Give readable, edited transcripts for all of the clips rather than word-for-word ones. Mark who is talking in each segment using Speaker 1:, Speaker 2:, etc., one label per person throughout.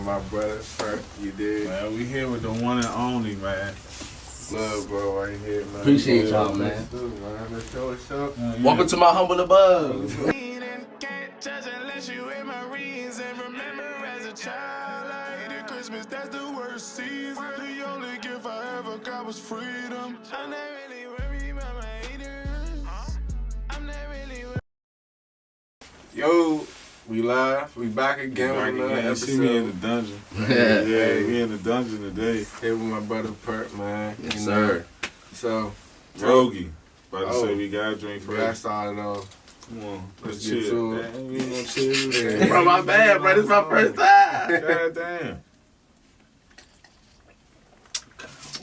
Speaker 1: my brother, Perk, you did.
Speaker 2: Man, we here with the one and only, man.
Speaker 1: Love, bro, right here, man.
Speaker 3: Appreciate y'all, man.
Speaker 1: Let's show it up.
Speaker 3: Welcome to my humble abode.
Speaker 4: Christmas, that's the worst season. The only gift I ever got was freedom. I'm not really worried about my haters. I'm not really worried.
Speaker 1: Yo, we live. We back again with another episode.
Speaker 2: See me in the dungeon.
Speaker 3: Yeah,
Speaker 2: we in the dungeon today.
Speaker 1: Here with my brother Perk, man.
Speaker 3: Yes, sir.
Speaker 1: So,
Speaker 2: Rogie. About to say we gotta drink first.
Speaker 1: Got started off.
Speaker 2: Come on,
Speaker 1: Let's
Speaker 2: chill.
Speaker 1: get to it.
Speaker 2: Man, we ain't gonna chill.
Speaker 3: Bro, my bad, bro. This is my first time.
Speaker 2: God damn.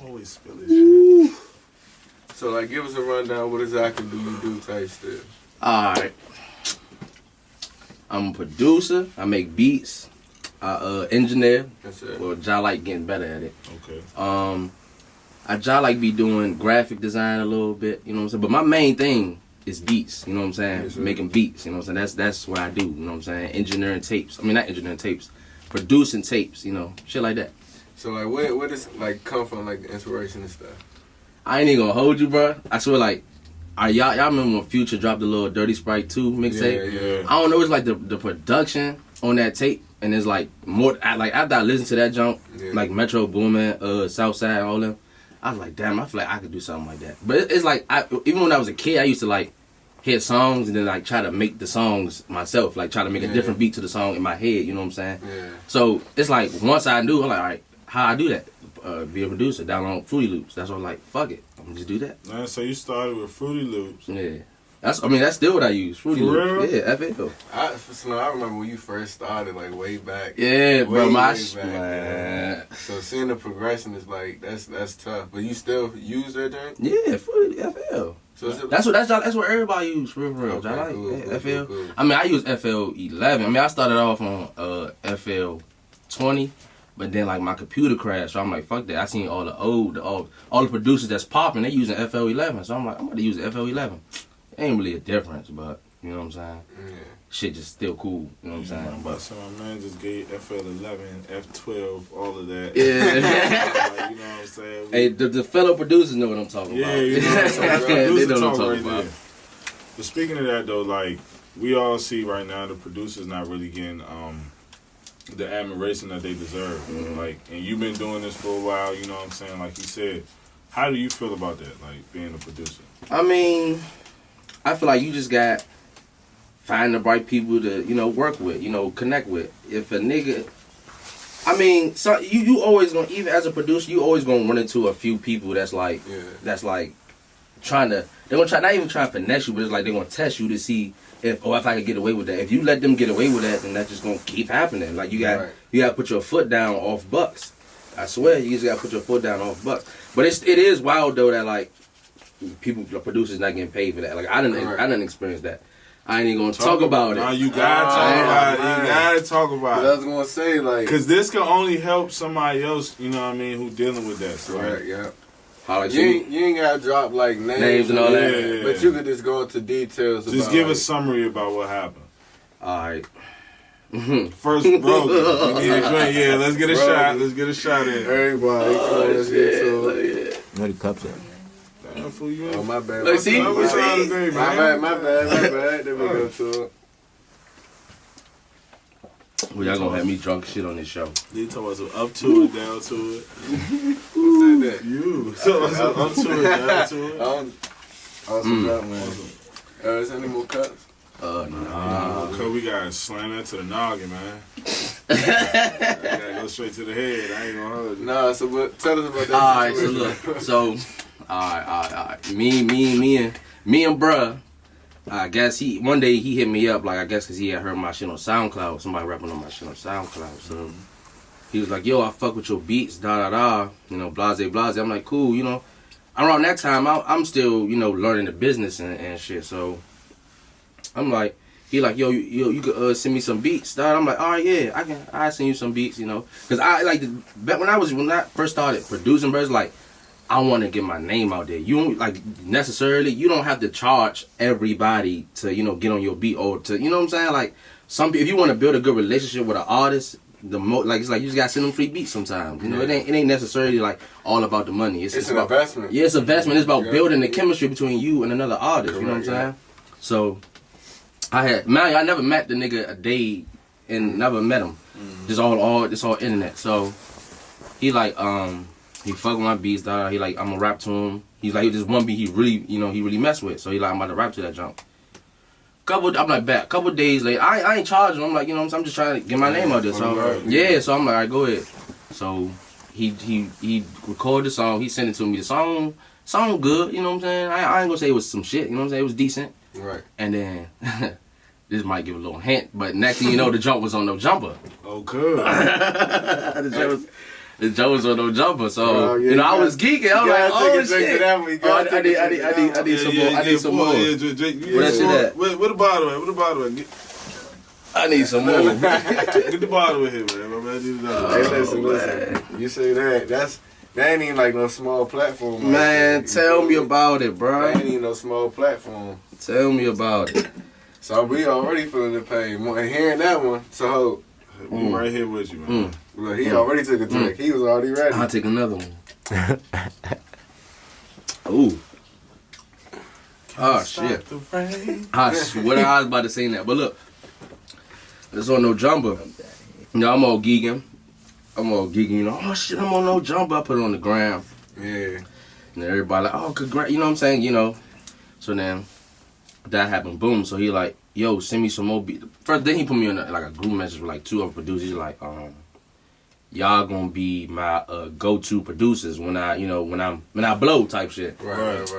Speaker 2: Always spill this shit.
Speaker 1: So, like, give us a rundown. What exactly do you do type stuff?
Speaker 3: Alright. I'm a producer. I make beats. I engineer.
Speaker 1: That's it.
Speaker 3: Well, I like getting better at it.
Speaker 2: Okay.
Speaker 3: I like be doing graphic design a little bit, you know what I'm saying? But my main thing is beats, you know what I'm saying?
Speaker 1: Yes,
Speaker 3: making beats, you know what I'm saying? That's what I do, you know what I'm saying? Engineering tapes. I mean, not engineering tapes. Producing tapes, you know, shit like that.
Speaker 1: So, like, where does, like, come from, like, the inspiration and stuff?
Speaker 3: I ain't even gonna hold you, bro. I swear, like, y'all remember when Future dropped the little Dirty Sprite 2 mixtape?
Speaker 1: Yeah.
Speaker 3: I don't know, it's like the production on that tape, and it's like more, like, after I listened to that junk, like Metro Boomin, Southside, all them, I was like, damn, I feel like I could do something like that. But it's like, even when I was a kid, I used to, like, hit songs and then, like, try to make the songs myself, like, try to make a different beat to the song in my head, you know what I'm saying?
Speaker 1: Yeah.
Speaker 3: So, it's like, once I knew, I'm like, all right, how I do that? Be a producer, download Fruity Loops. That's why I'm like, fuck it, I'm gonna just do that.
Speaker 2: Man, so you started with Fruity Loops.
Speaker 3: Yeah. That's still what I use, Fruity
Speaker 2: For
Speaker 3: Loops.
Speaker 2: real?
Speaker 3: Yeah, FL.
Speaker 1: I remember when you first started, like, way back.
Speaker 3: Yeah, bro,
Speaker 1: Way
Speaker 3: my
Speaker 1: back,
Speaker 3: man.
Speaker 1: So seeing the progression is like that's tough. But you still use that drink?
Speaker 3: Yeah, Fruity FL.
Speaker 1: So
Speaker 3: That's what everybody use for real.
Speaker 1: Okay,
Speaker 3: I like
Speaker 1: cool,
Speaker 3: FL.
Speaker 1: cool.
Speaker 3: I mean, I use FL 11. I mean, I started off on FL 20, but then like my computer crashed, so I'm like, fuck that. I seen all the producers that's popping, they using FL 11, so I'm like, I'm gonna use FL 11. Ain't really a difference, but you know what I'm saying.
Speaker 1: Yeah.
Speaker 3: Shit just still cool, you know what I'm saying. But
Speaker 2: So my man just gave FL11, F12, all of that.
Speaker 3: yeah.
Speaker 2: Like, you know what I'm saying?
Speaker 3: Hey, the fellow producers know what I'm talking about.
Speaker 2: Yeah, you know what I'm saying? That's
Speaker 3: They
Speaker 2: producer
Speaker 3: know what I'm
Speaker 2: talk
Speaker 3: talking
Speaker 2: right
Speaker 3: about.
Speaker 2: there. But speaking of that, though, like, we all see right now the producers not really getting the admiration that they deserve.
Speaker 3: Mm-hmm.
Speaker 2: Like, and you've been doing this for a while, you know what I'm saying? Like you said, how do you feel about that, like, being a producer?
Speaker 3: I mean, I feel like you just got find the right people to, you know, work with, you know, connect with. If a nigga, I mean, so you always gonna, even as a producer, you always gonna run into a few people that's like trying to, they're gonna try, not even trying to finesse you, but it's like they're gonna test you to see if I could get away with that. If you let them get away with that, then that's just gonna keep happening. Like you got to put your foot down off bucks. I swear, you just gotta put your foot down off bucks. But it is wild though that like people, producers not getting paid for that. Like I didn't experience that. I ain't even gonna talk about it.
Speaker 2: No, you gotta talk about it. You gotta talk about it.
Speaker 1: I was gonna say, like,
Speaker 2: because this can only help somebody else, you know what I mean, who dealing with that. So
Speaker 1: right, yeah.
Speaker 3: Like,
Speaker 1: You ain't gotta drop like names
Speaker 3: and all that.
Speaker 2: Yeah.
Speaker 1: but you could just go into details.
Speaker 2: Just
Speaker 1: about,
Speaker 2: give
Speaker 1: like,
Speaker 2: a summary about what happened.
Speaker 3: Alright.
Speaker 2: First, bro, we need a drink. Yeah, let's get a shot. Let's get a shot in.
Speaker 1: Everybody, let's get to it.
Speaker 5: Where the cups at?
Speaker 2: Damn, fool, you
Speaker 1: Oh, my bad.
Speaker 3: Look, see?
Speaker 2: How much time today, man?
Speaker 1: My bad. Then we go to it.
Speaker 3: Well, y'all gonna have me drunk shit on this show.
Speaker 2: They talk about some up to it, down to it.
Speaker 1: Who said that?
Speaker 2: You. So up to it, down to it.
Speaker 1: Awesome job, man. Is there any more cups?
Speaker 3: No.
Speaker 2: Cause we gotta slam that to the noggin, man. I gotta go straight to the head. I ain't gonna hold you.
Speaker 1: Nah, so but tell us about that.
Speaker 3: Alright, so
Speaker 1: situation.
Speaker 3: look. Alright. Me and bruh, I guess one day he hit me up, like, I guess because he had heard my shit on SoundCloud. Somebody rapping on my shit on SoundCloud. So he was like, yo, I fuck with your beats, you know, blase. I'm like, cool, you know. Around that time, I'm still, you know, learning the business and shit. So I'm like, he like, yo, you could send me some beats, dog. I'm like, all right, yeah, I send you some beats, you know. Because I, like, when I first started producing, bro, it's like, I want to get my name out there. You don't, like, necessarily, you don't have to charge everybody to, you know, get on your beat or to, you know what I'm saying? Like, if you want to build a good relationship with an artist, like it's like you just gotta send them free beats sometimes. You know, it ain't necessarily like all about the money. It's
Speaker 1: an
Speaker 3: about
Speaker 1: investment.
Speaker 3: Yeah, it's investment. It's about building the chemistry between you and another artist. You know what I'm saying? So I never met the nigga a day and never met him. Just all internet. So he like he fuck with my beats. He like I'm gonna rap to him. He's like this one beat he really mess with. So he like I'm about to rap to that jump. I'm like back. Couple days later, I ain't charging him. I'm like, you know what I'm saying? I'm just trying to get my name out there. So yeah, so I'm like, all right, go ahead. So he recorded the song. He sent it to me. The song good. You know what I'm saying? I ain't gonna say it was some shit. You know what I'm saying? It was decent.
Speaker 1: Right.
Speaker 3: And then this might give a little hint, but next thing you know, the jump was on no jumper.
Speaker 2: Oh, good.
Speaker 3: The jump was on no jumper. So I was geeking. I was like, oh shit. I need some more. I need some more. Where that shit at?
Speaker 2: Where the bottle at? Where the bottle at?
Speaker 3: I need some more.
Speaker 2: Get the bottle in here, man.
Speaker 1: Hey, listen. You say that ain't even like no small platform.
Speaker 3: Man, tell me about it, bro.
Speaker 1: That ain't even no small platform.
Speaker 3: Tell me about it.
Speaker 1: So we already feeling the pain. And hearing that one, so
Speaker 2: we right here with you, man.
Speaker 1: Look, he already took a drink. He was already ready.
Speaker 3: I'll take another one. Ooh. Oh shit. I swear I was about to say that. But look, this on no jumper. You know, I'm all geeking, you know. Oh shit, I'm on no jumper. I put it on the ground.
Speaker 1: Yeah.
Speaker 3: And everybody like, oh, congrats. You know what I'm saying? You know. So then that happened. Boom. So he like, yo, send me some more beats. First, then he put me on like a group message with like 2 other producers. He's like, y'all gonna be my go-to producers when I blow type shit.
Speaker 1: Right.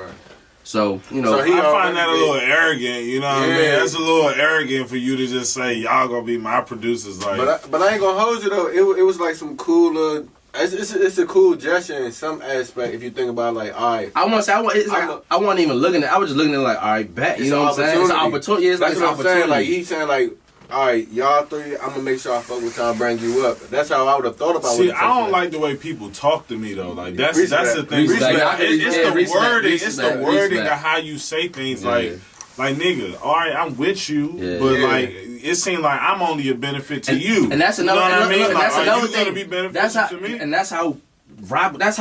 Speaker 3: So, you know.
Speaker 2: So I find that a little arrogant, you know what I mean? That's a little arrogant for you to just say, y'all gonna be my producers. Like,
Speaker 1: but I ain't gonna hold you though. It was like some cool it's a cool gesture in some aspect if you think about like, all right.
Speaker 3: I wasn't even looking at it. I was just looking at it like, all right, bet. You know what I'm saying? It's an opportunity. It's like an opportunity.
Speaker 1: Like, he's saying like, all right, y'all three, I'm gonna make sure I fuck with y'all and bring you up. That's how I would have thought about it.
Speaker 2: See, I don't like the way people talk to me though. Like that's the thing. It's the wording of how you say things. Like nigga, all right, I'm with you, but like it seems like I'm only a benefit to you.
Speaker 3: And that's another.
Speaker 2: You know what I mean?
Speaker 3: Look, that's another thing.
Speaker 2: Gonna be beneficial to me.
Speaker 3: And that's how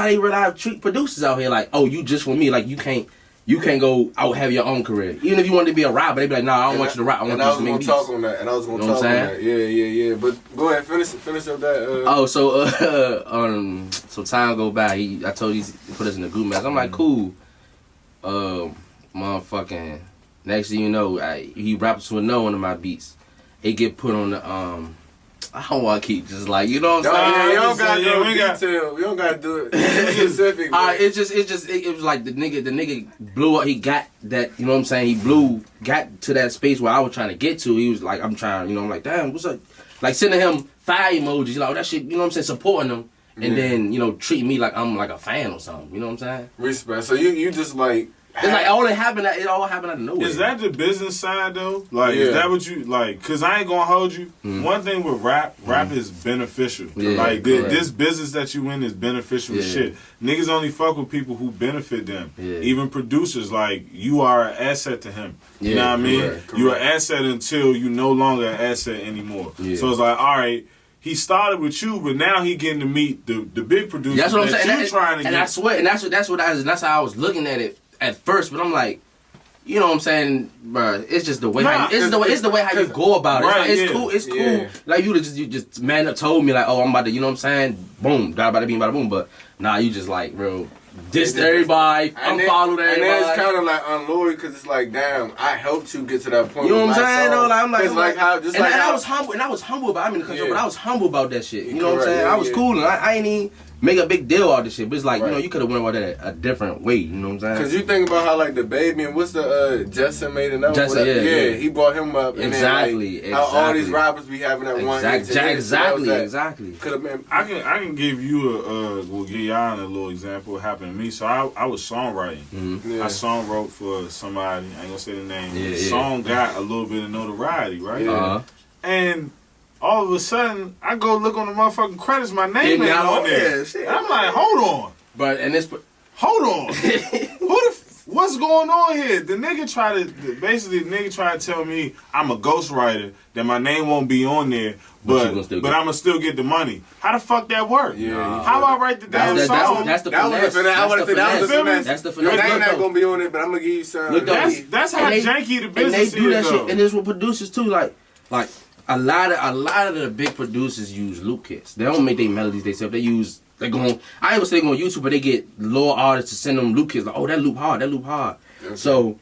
Speaker 3: they really treat producers out here. Like, oh, you just for me. Like you can't go out have your own career. Even if you wanted to be a rapper, they'd be like, nah, I don't want you to rap. I want you to make beats.
Speaker 1: Talk on that. And I was gonna talk on that. Yeah. But go ahead, finish up that.
Speaker 3: Oh, so time go by. I told you he put us in the group mess. I'm like, cool. Motherfucking. Next thing you know, he raps with one of my beats. It get put on the I don't want to keep just like, you know what I'm saying?
Speaker 1: You don't gotta do detail. We don't gotta do it specific.
Speaker 3: It was like the nigga blew up. He got that, you know what I'm saying? Got to that space where I was trying to get to. He was like, I'm trying, you know, I'm like, damn, what's up? Like sending him fire emojis, like, oh, that shit, you know what I'm saying? Supporting him. And then, you know, treating me like I'm like a fan or something. You know what I'm saying?
Speaker 1: Respect. So you just like.
Speaker 3: It's like it all happened out of nowhere.
Speaker 2: Is that the business side though? Like, is that what you like? Cause I ain't gonna hold you. One thing with rap is beneficial. Like this business that you in is beneficial as shit. Niggas only fuck with people who benefit them. Even producers, like you are an asset to him. You know what I mean? Correct. You're an asset until you no longer an asset anymore. So it's like, all right. He started with you, but now he getting to meet the big producers.
Speaker 3: That's what I'm saying.
Speaker 2: And
Speaker 3: I swear, and that's how I was looking at it at first. But I'm like, you know what I'm saying, bro? It's just the way. It's the way how you go about it.
Speaker 2: Right,
Speaker 3: it's cool. It's cool. Like you just man up told me like, oh, I'm about to, you know what I'm saying? Boom, bada bing, bada boom. But nah, you just like, bro. Dissed everybody, unfollowed everybody.
Speaker 1: And then it's kind of like unloyal because it's like, damn, I helped you get to that point.
Speaker 3: You know what I'm saying? No, like, I'm like,
Speaker 1: I
Speaker 3: was humble about. I mean, but I was humble about that shit. You know what I'm saying? I was cool, and I ain't even make a big deal out of this shit. But it's like, you know, you could have went about that a different way. You know what I'm saying?
Speaker 1: Because you think about how like the baby and what's the Justin made it up.
Speaker 3: Justin,
Speaker 1: he brought him up.
Speaker 3: Exactly.
Speaker 1: And then, like, how all these rappers be having that one.
Speaker 3: Exactly.
Speaker 1: Could have been.
Speaker 2: I can give you we'll give y'all a little example of what happened to me. So I was songwriting. I songwrote for somebody. I ain't gonna say the name. The song got a little bit of notoriety, right? And all of a sudden, I go look on the motherfucking credits, my name ain't on there. And I'm like, hold on.
Speaker 3: But and this,
Speaker 2: hold on. What what's going on here? The nigga try to tell me I'm a ghostwriter, that my name won't be on there, but I'ma still get the money. How the fuck that work?
Speaker 1: Yeah.
Speaker 2: How I write the damn song?
Speaker 3: That's the finesse. That's the finesse.
Speaker 1: Your name not gonna be on it, but I'm gonna give you some.
Speaker 2: That's how janky the business
Speaker 3: is. And they do that
Speaker 2: though.
Speaker 3: shit, and it's with producers too. Like a lot of the big producers use loop kits. They don't make their melodies themselves. I ain't gonna say they go on YouTube, but they get lower artists to send them loop kits. Like, oh, that loop hard. Okay. So,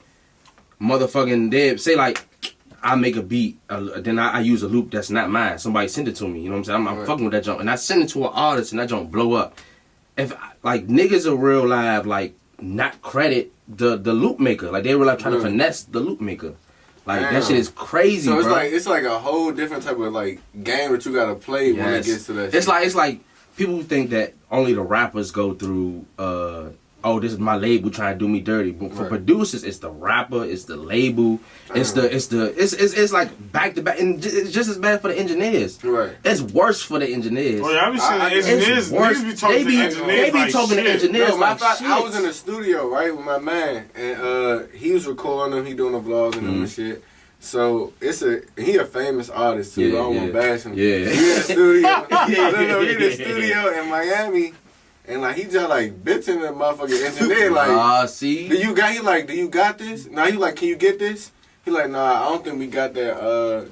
Speaker 3: motherfucking, they say like, I make a beat, then I use a loop that's not mine. Somebody send it to me. You know what I'm saying? I'm fucking with that junk, and I send it to an artist, and that junk blow up. If like niggas are real live, like not credit the loop maker. Like they real life trying to finesse the loop maker. Like that shit is crazy. So
Speaker 1: it's like a whole different type of like game that you gotta play when it gets to that.
Speaker 3: It's like people think that only the rappers go through. Oh, this is my label trying to do me dirty. But for producers, it's the rapper, it's the label, it's like back to back, and it's just as bad for the engineers.
Speaker 1: Right.
Speaker 3: It's worse for the engineers.
Speaker 2: Oh yeah, I be seeing the engineers. Niggas be talking to engineers.
Speaker 3: They be talking to engineers like shit.
Speaker 1: I was in the studio right with my man, and he was recording them. He doing the vlogs and them and shit. So he a famous artist too. I don't want to bash him.
Speaker 3: Yeah.
Speaker 1: He in the studio. He in the studio in Miami. And like he just like bitching the motherfucking engineer like,
Speaker 3: see,
Speaker 1: do you got this? Nah, he like, can you get this? He like, nah, I don't think we got that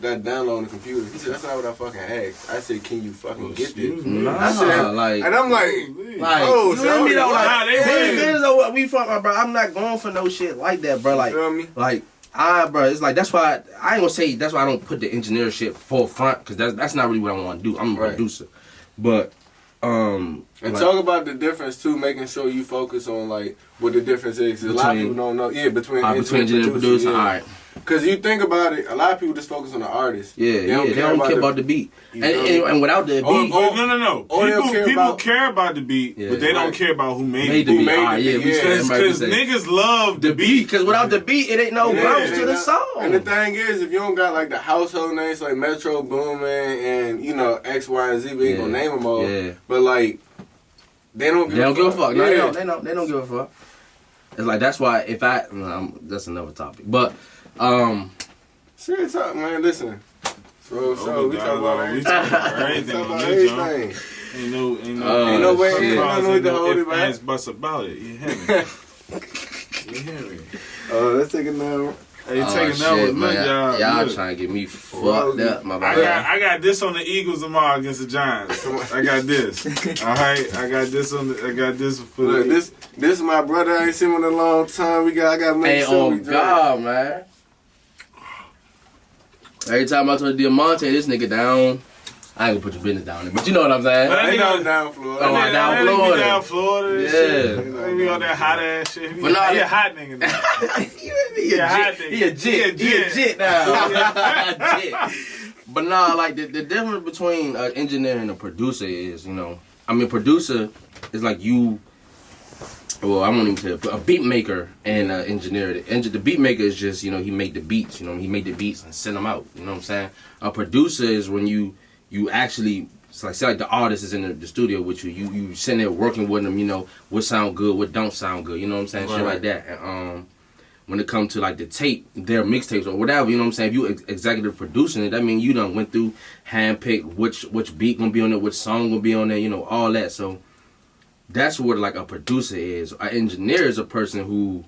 Speaker 1: download on the computer. He said, that's not what I fucking asked. I said, can you fucking get this? I said,
Speaker 3: like,
Speaker 1: and I'm like, oh,
Speaker 3: you know me though, like, they know what we fucking, bro. I'm not going for no shit like that, bro. Like,
Speaker 1: you feel me?
Speaker 3: Like, bro, it's like that's why I ain't gonna say that's why I don't put the engineer shit forefront because that's not really what I want to do. I'm a producer, but. And
Speaker 1: like, talk about the difference too, making sure you focus on like what the difference is. A lot of people don't know. Yeah, between engineer and producer.
Speaker 3: All right.
Speaker 1: Because you think about it, a lot of people just focus on the artist.
Speaker 3: Yeah, they don't care about the beat. And without the beat...
Speaker 2: No. People care about the beat, but they don't care about who made the beat. Because niggas love the beat.
Speaker 3: Because without the beat, it ain't no bounce to the song.
Speaker 1: And the thing is, if you don't got like the household names like Metro Boomin and, you know, X, Y, and Z, we ain't gonna name them all. Yeah. But like, they don't give a fuck.
Speaker 3: No, they don't give a fuck. It's like, that's why if that's another topic. But...
Speaker 1: Serious talk, man. Listen. So we talk about everything.
Speaker 2: Ain't no
Speaker 1: way. Ain't no way to hold it back.
Speaker 2: Bust about it. You hear me?
Speaker 1: Let's take it now.
Speaker 2: Hey, taking that with me,
Speaker 3: y'all trying to get me fucked up, my bad.
Speaker 2: I got this on the Eagles tomorrow against the Giants. I got this. All right, I got this for
Speaker 1: this is my brother. I ain't seen him in a long time. I got to make sure we drink.
Speaker 3: God, man. Every time I told Diamante, this nigga down. I ain't gonna put your business down there, but you know what I'm saying.
Speaker 1: I ain't down Florida.
Speaker 3: Oh, down Florida.
Speaker 2: Down Florida. Yeah. They be on that hot ass shit. He a hot nigga now. He a jit
Speaker 3: now. But nah, like the difference between an engineer and a producer is, you know, I mean, producer is like you. Well, I won't even say a beat maker and an engineer. The beat maker is just, you know, he make the beats. You know, he make the beats and send them out. You know what I'm saying? A producer is when you actually, it's like, say like the artist is in the studio with you. You sitting there working with them. You know what sound good, what don't sound good. You know what I'm saying? Right. Shit like that. And, when it comes to like the tape, their mixtapes or whatever, you know what I'm saying? If you executive producing it, that means you done went through, handpicked which beat gonna be on there, which song gonna be on there. You know, all that. So. That's what like a producer is. An engineer is a person who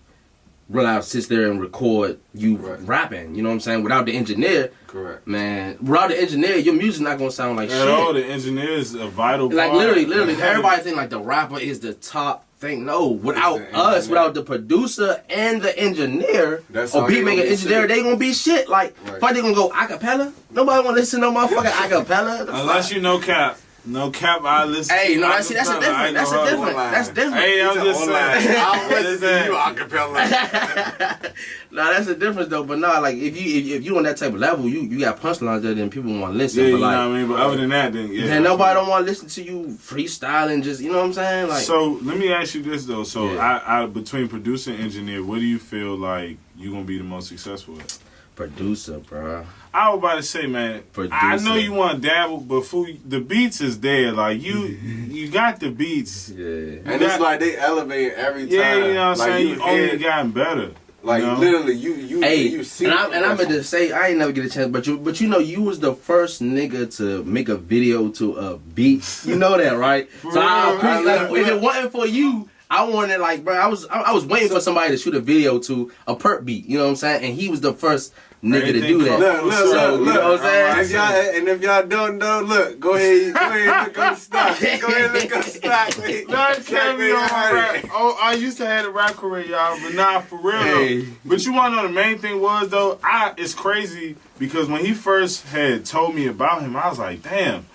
Speaker 3: really sits there and record you rapping. You know what I'm saying? Without the engineer,
Speaker 1: correct,
Speaker 3: man. Without the engineer, your music's not gonna sound like shit.
Speaker 2: All the engineer is a vital part.
Speaker 3: Like literally, everybody think like the rapper is the top thing. No, without us, without the producer and the engineer or beat maker engineer, they gonna be shit. Like, if they gonna go acapella, nobody wanna listen to no motherfucking acapella.
Speaker 2: Unless you know Cap. No cap, I listen.
Speaker 3: Hey, no, that's a different. That's different.
Speaker 2: Hey, I'm just saying.
Speaker 1: I'll listen to you acapella.
Speaker 3: Nah, that's the difference though. But nah, like if you on that type of level, you got punchlines there, then people want to listen.
Speaker 2: Yeah,
Speaker 3: but
Speaker 2: you
Speaker 3: like,
Speaker 2: know what I mean. But other than that, then
Speaker 3: nobody don't want to listen to you freestyling. Just, you know what I'm saying? Like,
Speaker 2: so let me ask you this though. So I between producer and engineer, what do you feel like you gonna be the most successful at?
Speaker 3: Producer, bro.
Speaker 2: I was about to say, man.
Speaker 3: Producer.
Speaker 2: I know you want to dabble, but the beats is there. Like you got the beats.
Speaker 3: Yeah.
Speaker 1: And it's like they elevate every time.
Speaker 2: Yeah, you know what I'm saying. You only
Speaker 1: hear,
Speaker 2: gotten better.
Speaker 1: like literally, you see.
Speaker 3: And I'm gonna say I ain't never get a chance, but you know you was the first nigga to make a video to a beat. You know that, right? So I appreciate, like, if it wasn't for you, I wanted, like, bro, I was waiting for somebody to shoot a video to a perp beat. You know what I'm saying? And he was the first nigga to do that.
Speaker 1: Look,
Speaker 3: You know what I'm saying?
Speaker 1: If y'all don't know, look, go ahead look up stock. Go ahead look up stock.
Speaker 2: Don't tell me on rap. Oh, I used to have a rap career, y'all, but nah, for real though. But you wanna know the main thing was though, it's crazy because when he first had told me about him, I was like, damn,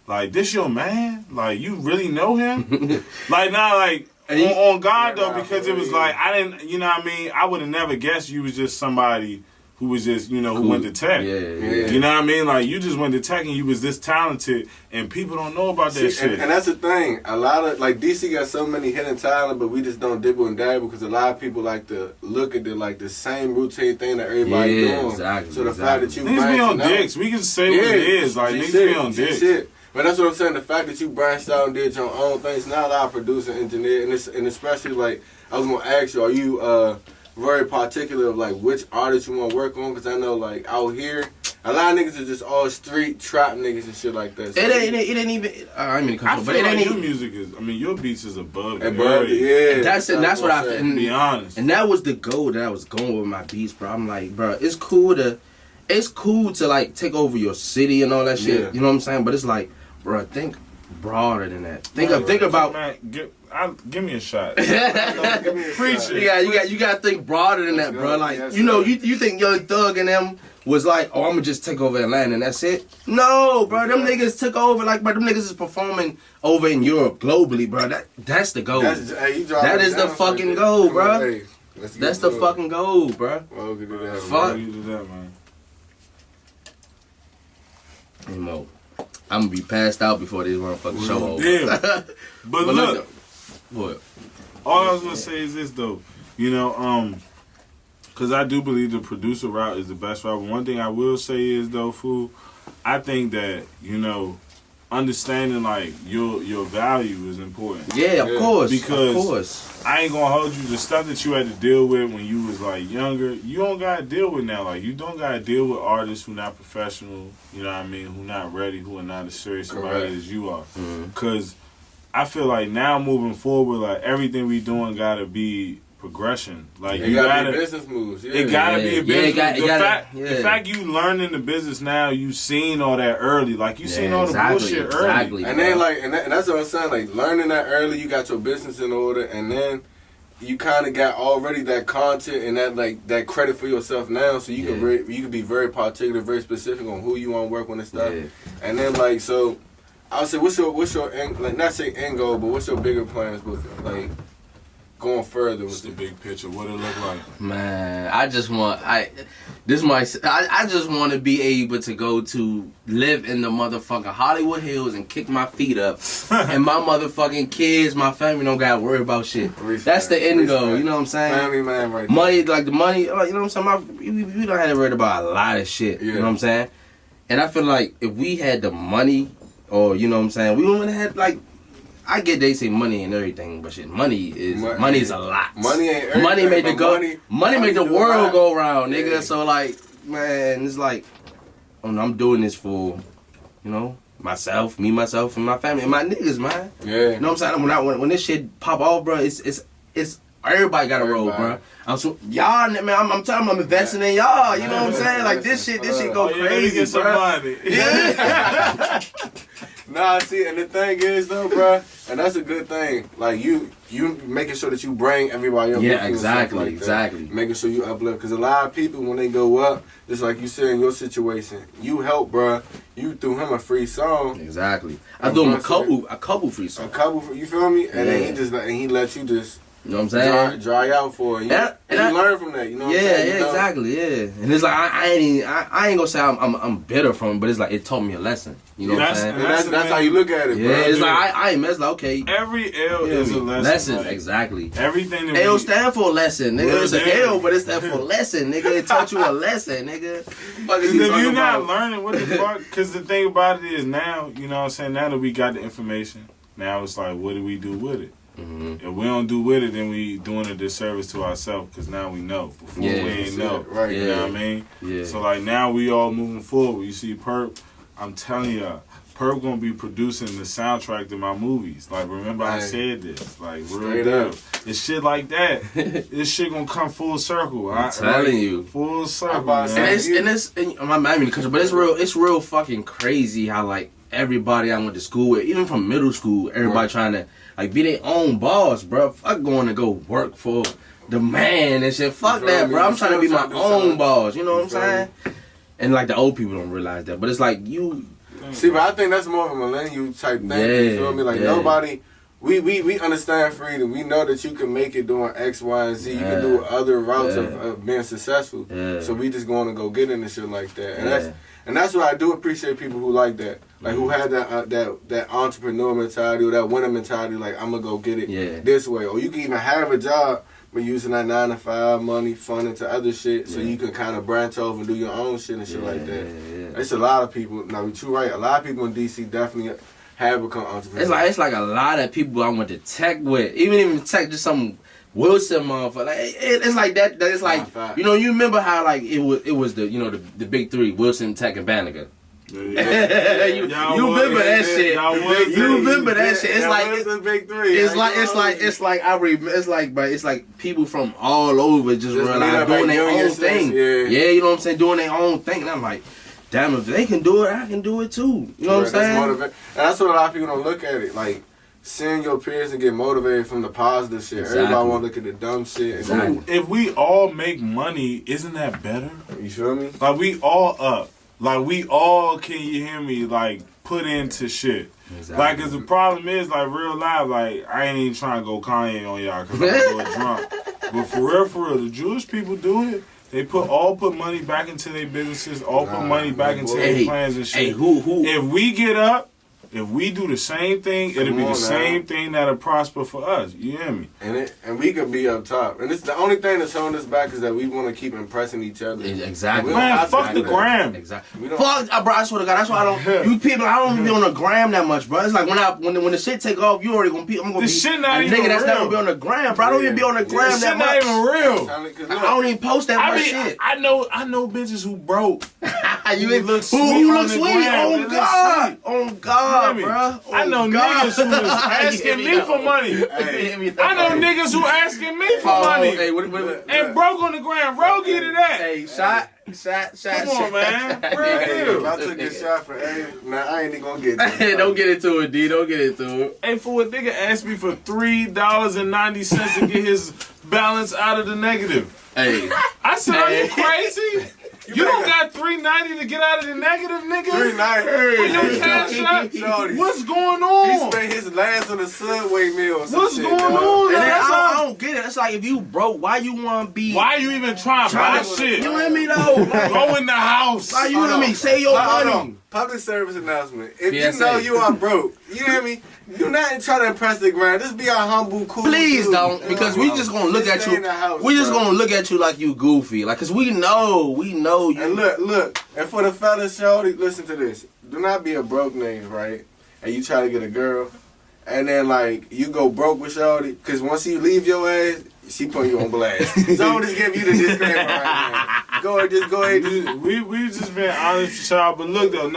Speaker 2: like this your man? Like you really know him? Like nah, like on God though, because it was like I didn't, you know what I mean? I would have never guessed you was just somebody who was just, you know, who went to tech.
Speaker 3: Yeah.
Speaker 2: You know what I mean? Like, you just went to tech and you was this talented, and people don't know about that shit.
Speaker 1: And that's the thing. A lot of, like, DC got so many hidden talent, but we just don't dibble and dabble because a lot of people like to look at the same routine thing that everybody doing.
Speaker 3: Exactly.
Speaker 1: So the fact that you
Speaker 2: niggas be on dicks. We can say what it is. Like, niggas be on dicks.
Speaker 1: But that's what I'm saying. The fact that you branched out and did your own things, not a lot of producer, engineer, and especially, like, I was going to ask you, are you very particular of, like, which artists you want to work on? Because I know, like, out here, a lot of niggas are just all street trap niggas and shit like that. So
Speaker 3: it ain't even. I mean,
Speaker 2: I feel like your music is. I mean, your beats is above.
Speaker 1: Yeah.
Speaker 3: That's what I.
Speaker 2: To be honest.
Speaker 3: And that was the goal that I was going with my beats, bro. I'm like, bro, it's cool to like take over your city and all that shit.
Speaker 1: Yeah.
Speaker 3: You know what I'm saying? But it's like, bro, think broader than that. Think about.
Speaker 2: Man, give me a shot.
Speaker 1: Give me a
Speaker 2: Preach
Speaker 1: shot.
Speaker 2: it.
Speaker 3: You gotta think broader than that, bro. Like,
Speaker 1: Yes,
Speaker 3: you know,
Speaker 1: sir.
Speaker 3: you think Young Thug and them was like, oh, I'm gonna just take over Atlanta and that's it? No, bro. Them niggas took over. Like, bro, them niggas is performing over in Europe globally, bro. That's the goal. That is the fucking goal, bro. That's the fucking goal, bro.
Speaker 1: Well, we can do that.
Speaker 3: Fuck.
Speaker 2: You do that, man.
Speaker 3: You know, I'm gonna be passed out before this motherfucking show over.
Speaker 2: Damn. But look,
Speaker 3: what?
Speaker 2: all I was gonna say is this though, you know, because I do believe the producer route is the best route. One thing I will say is though, fool, I think that, you know, understanding like your value is important.
Speaker 3: Yeah, of course.
Speaker 2: Because
Speaker 3: of course.
Speaker 2: I ain't gonna hold you. The stuff that you had to deal with when you was like younger, you don't gotta deal with now. Like you don't gotta deal with artists who not professional. You know what I mean? Who not ready? Who are not as serious about it as you are? Because I feel like now moving forward, like everything we doing gotta be progression. Like
Speaker 1: It gotta be business moves. Yeah.
Speaker 2: It gotta be a business.
Speaker 3: The
Speaker 2: fact you learning the business now, you seen all that early. Like you seen all the bullshit early.
Speaker 1: And then like, and that's what I'm saying. Like learning that early, you got your business in order, and then you kind of got already that content and that like that credit for yourself now. So you can be very particular, very specific on who you want to work with and stuff. Yeah. And then like so, I would say what's your end, like not say end goal, but what's your bigger plans with like going further?
Speaker 2: What's the big picture? What it look like?
Speaker 3: Man, I just want to be able to go to live in the motherfucking Hollywood Hills and kick my feet up, and my motherfucking kids, my family don't gotta worry about shit. That's the end goal. You know what I'm saying?
Speaker 1: Family man, right?
Speaker 3: Money, like the money, like, you know what I'm saying? We don't have to worry about a lot of shit. You know what I'm saying? And I feel like if we had the money, or you know what I'm saying, we wouldn't have like. I get they say money and everything, but shit, money is a lot.
Speaker 1: Money ain't everything.
Speaker 3: Money make the world go round, nigga. Yeah. So like, man, it's like, I'm doing this for, you know, myself, and my family, and my niggas, man.
Speaker 1: Yeah.
Speaker 3: You know what I'm saying? When this shit pop off, bro, it's everybody got to roll, bro. Y'all, man, I'm telling you, I'm investing in y'all. You know what I'm saying? Like this shit go crazy, bro. Yeah.
Speaker 1: Nah, see, and the thing is though, bro, and that's a good thing. Like you making sure that you bring everybody up.
Speaker 3: Yeah, exactly.
Speaker 1: Making sure you uplift, because a lot of people when they go up, just like you said in your situation, you help, bro. You threw him a free song.
Speaker 3: Exactly. I threw him a couple free songs.
Speaker 1: You feel me? And then he let you just
Speaker 3: You know what I'm saying?
Speaker 1: Dry out for it. And you learn from that. You know what I'm saying?
Speaker 3: Yeah, exactly. Yeah, and it's like I ain't gonna say I'm bitter from it, but it's like it taught me a lesson. You know what I'm saying?
Speaker 1: And that's how you look at it, bro.
Speaker 3: Yeah, it's like I ain't messed. Like, okay,
Speaker 2: every L is a lesson.
Speaker 3: Lesson,
Speaker 2: like,
Speaker 3: exactly.
Speaker 2: Everything that
Speaker 3: L stand for lesson, nigga. It's an L, but it stand for
Speaker 2: a
Speaker 3: lesson, nigga. It taught you a lesson, nigga.
Speaker 2: Because if you're not learning, what the fuck? Because the thing about it is now, you know what I'm saying, now that we got the information, now it's like, what do we do with it? Mm-hmm. If we don't do with it, then we doing a disservice to ourselves because now we know. Before we ain't know.
Speaker 1: Right.
Speaker 2: You know what I mean?
Speaker 3: Yeah.
Speaker 2: So like now we all moving forward. You see Perp, I'm telling y'all, Perp gonna be producing the soundtrack to my movies. Like remember I said this. Like real deal. It's shit like that. This shit gonna come full circle.
Speaker 3: I'm telling you.
Speaker 2: Full circle.
Speaker 3: And I'm not even the country, but it's real fucking crazy how like everybody I went to school with, even from middle school, everybody trying to like be their own boss, bro. Fuck going to go work for the man and shit. Fuck that, bro. I'm trying to be my own boss. You know what I'm saying? And like the old people don't realize that, but it's like you.
Speaker 1: See, but I think that's more of a millennial type thing. You feel me? Like nobody. We understand freedom. We know that you can make it doing X, Y, and Z. You can do other routes of being successful. So we just going to go get into shit like that. And that's what I do appreciate people who like that. Like who had that entrepreneur mentality or that winner mentality. Like I'm gonna go get it this way. Or you can even have a job, but using that 9 to 5 money, fund into other shit, so you can kind of branch off and do your own shit and shit like that. It's a lot of people. Now you're right. A lot of people in DC definitely have become entrepreneurs.
Speaker 3: It's like a lot of people I went to tech with, even tech, just some Wilson motherfucker. Like, it's like that. It's like you remember how like it was the the big three, Wilson, Tech, and Banneker. You remember that shit. You remember that shit. It's like
Speaker 1: the big three.
Speaker 3: It's like people from all over just realize doing their own thing. Yeah, you know what I'm saying, doing their own thing. And I'm like, damn, if they can do it, I can do it too. You know what I'm saying?
Speaker 1: And that's what a lot of people don't look at it. Like, seeing your peers and get motivated from the positive shit. Exactly. Everybody want to look at the dumb shit.
Speaker 2: Exactly. If we all make money, isn't that better?
Speaker 1: You feel me?
Speaker 2: Like, we all up. Like, we all, can you hear me, like, put into shit. Exactly. Like, because the problem is, like, real life, like, I ain't even trying to go Kanye on y'all because I'm a little drunk. But for real, the Jewish people do it. They all put money back into their businesses, put money back into their plans and shit. If we get up, if we do the same thing, it'll be the same thing that'll prosper for us. You hear me?
Speaker 1: And we could be up top. And it's the only thing that's holding us back is that we want to keep impressing each other.
Speaker 3: Exactly.
Speaker 2: Man, fuck the gram.
Speaker 3: Exactly. Fuck, bro, I swear to God, that's why I don't. You people, I don't be on the gram that much, bro. It's like when the shit take off, you already gonna be. I'm gonna be
Speaker 2: shit not
Speaker 3: a
Speaker 2: even
Speaker 3: nigga that's
Speaker 2: real.
Speaker 3: not gonna be on the gram, bro. I don't even be on the gram that much.
Speaker 2: Shit not even real.
Speaker 3: I don't even post that much shit.
Speaker 2: I know bitches who broke.
Speaker 3: Who look sweet? On God, bro.
Speaker 2: I know niggas who is asking me for money. I know niggas who asking me for money. And broke on the ground. Bro, get it at.
Speaker 3: Hey, shot.
Speaker 2: Come on, man. Real deal.
Speaker 1: I took a shot for I ain't even gonna get it.
Speaker 3: Don't get into it, D. Don't get into it.
Speaker 2: Hey, for a nigga asked me for $3.90 to get his balance out of the negative.
Speaker 3: Hey.
Speaker 2: I said, are you crazy? You don't got $3.90 to get out of the negative, nigga?
Speaker 1: $3.90.
Speaker 2: For your cash out? What's going on?
Speaker 1: He spent his last on the Subway meal or some
Speaker 2: What's
Speaker 1: shit,
Speaker 2: going on?
Speaker 3: I don't get it. It's like if you broke, why you want to be...
Speaker 2: Why you even trying to buy shit?
Speaker 3: You hear me, though?
Speaker 2: Go in the house.
Speaker 3: Why you hear me? Say your money.
Speaker 1: Public service announcement. If you know you are broke, you hear me? Do not try to impress the ground. Just be a humble, cool
Speaker 3: Please
Speaker 1: dude.
Speaker 3: don't, because we just gonna look at you. We just gonna look at you like you goofy, like, cause we know you.
Speaker 1: And look, and for the fellas, shorty, listen to this. Do not be a broke nigga, right? And you try to get a girl, and then like you go broke with shorty, cause once you leave your ass, she put you on blast. So I'm just give you the disclaimer right now. Go ahead.
Speaker 2: We just been honest with y'all, but look though,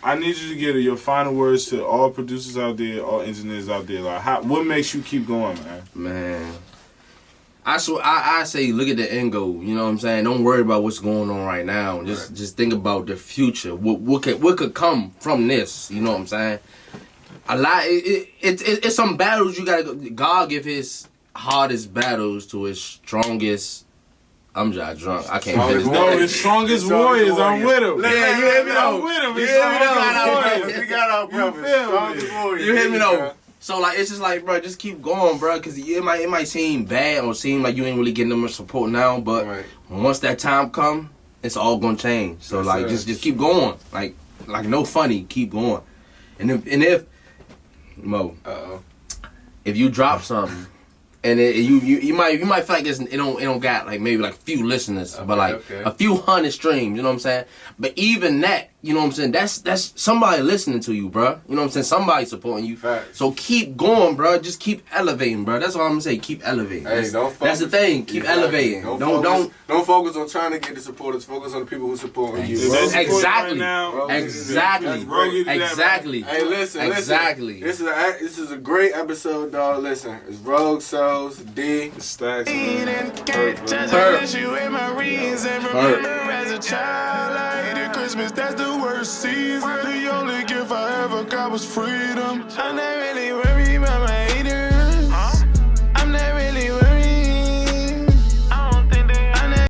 Speaker 2: I need you to get your final words to all producers out there, all engineers out there. Like, what makes you keep going, man?
Speaker 3: Man, I say look at the end goal. You know what I'm saying? Don't worry about what's going on right now. Just think about the future. What could come from this? You know what I'm saying? A lot. It's some battles you gotta go. God give His hardest battles to His strongest. I'm just drunk. I can't finish that.
Speaker 2: No, His strongest warriors. I'm with him.
Speaker 1: Yeah, you hear me though?
Speaker 2: I'm with him.
Speaker 1: We got our brothers.
Speaker 3: You hear me though? So like it's just like, bro, just keep going, bro, because it might seem bad or seem like you ain't really getting that much support now, but once that time come, it's all gonna change. So like just keep going, like no funny, keep going, and if Mo, if you drop something. And you might feel like it don't got like maybe like a few listeners, but like a few hundred streams, you know what I'm saying? But even that, you know what I'm saying? That's somebody listening to you, bro. You know what I'm saying? Somebody supporting you.
Speaker 1: Facts.
Speaker 3: So keep going, bro. Just keep elevating, bro. That's all I'm gonna say. Keep elevating.
Speaker 1: Hey, don't focus.
Speaker 3: That's the thing. Keep elevating. Don't
Speaker 1: focus on trying to get the supporters. Focus on the people who supporting you.
Speaker 3: Exactly.
Speaker 2: Right
Speaker 3: Exactly.
Speaker 1: Hey, listen.
Speaker 3: Exactly.
Speaker 1: This is a great episode, dog. Listen, it's Rogue Souls, D.
Speaker 2: Stacks.
Speaker 4: Christmas, that's the worst season. The only gift I ever got was freedom. I'm not really worried about my